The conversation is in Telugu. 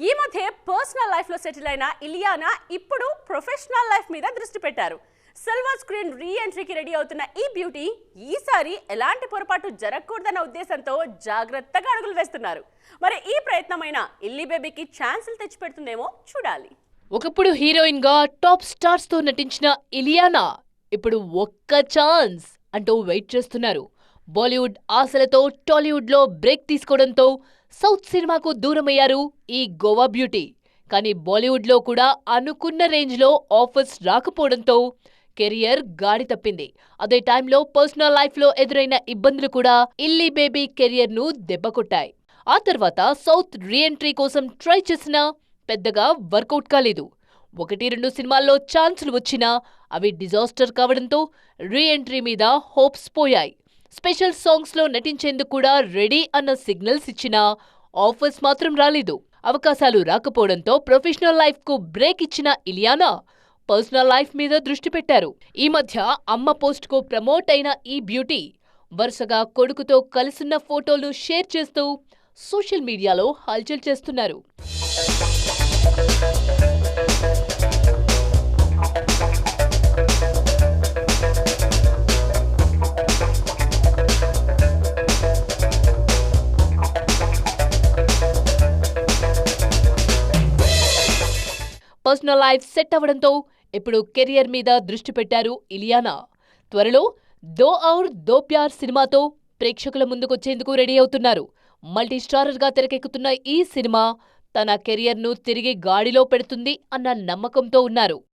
ఈ మధ్య పర్సనల్ లైఫ్ లో సెటిల్ అయిన ఇలియానా ఇప్పుడు ప్రొఫెషనల్ లైఫ్ మీద దృష్టి పెట్టారు. సిల్వర్ స్క్రీన్ రీ ఎంట్రీకి రెడీ అవుతున్న ఈ బ్యూటీ ఈసారి ఎలాంటి పొరపాటు జరగకూడదన్న ఉద్దేశంతో జాగ్రత్తగా అడుగులు వేస్తున్నారు. మరి ఈ ప్రయత్నమైన ఇల్లీ బేబీకి ఛాన్సులు తెచ్చిపెడుతుందేమో చూడాలి. ఒకప్పుడు హీరోయిన్ గా టాప్ స్టార్స్ తో నటించిన ఇలియానా ఇప్పుడు ఒక్క ఛాన్స్ అంటూ వెయిట్ చేస్తున్నారు. బాలీవుడ్ ఆశలతో టాలీవుడ్ లో బ్రేక్ తీసుకోవడంతో సౌత్ సినిమాకు దూరమయ్యారు ఈ గోవా బ్యూటీ. కానీ బాలీవుడ్ లో కూడా అనుకున్న రేంజ్ లో ఆఫర్స్ రాకపోవడంతో కెరియర్ గాడి తప్పింది. అదే టైంలో పర్సనల్ లైఫ్ లో ఎదురైన ఇబ్బందులు కూడా ఇల్లీ బేబీ కెరియర్ ను దెబ్బకొట్టాయి. ఆ తర్వాత సౌత్ రీ ఎంట్రీ కోసం ట్రై చేసినా పెద్దగా వర్కౌట్ కాలేదు. 1-2 సినిమాల్లో ఛాన్సులు వచ్చినా అవి డిజాస్టర్ కావడంతో రీ ఎంట్రీ మీద హోప్స్ పోయాయి. స్పెషల్ సాంగ్స్ లో నటించేందుకు కూడా రెడీ అన్న సిగ్నల్స్ ఇచ్చినా ఆఫర్స్ మాత్రం రాలేదు. అవకాశాలు రాకపోవడంతో ప్రొఫెషనల్ లైఫ్ కు బ్రేక్ ఇచ్చిన ఇలియానా పర్సనల్ లైఫ్ మీద దృష్టి పెట్టారు. ఈ మధ్య అమ్మ పోస్ట్ కు ప్రమోట్ అయిన ఈ బ్యూటీ వరుసగా కొడుకుతో కలిసున్న ఫోటోలు షేర్ చేస్తూ సోషల్ మీడియాలో హల్చల్ చేస్తున్నారు. పర్సనల్ లైఫ్ సెట్ అవ్వడంతో ఇప్పుడు కెరియర్ మీద దృష్టి పెట్టారు ఇలియానా. త్వరలో దో ఔర్ దో ప్యార్ సినిమాతో ప్రేక్షకుల ముందుకొచ్చేందుకు రెడీ అవుతున్నారు. మల్టీ స్టారర్ గా తెరకెక్కుతున్న ఈ సినిమా తన కెరియర్ ను తిరిగి గాడిలో పెడుతుంది అన్న నమ్మకంతో ఉన్నారు.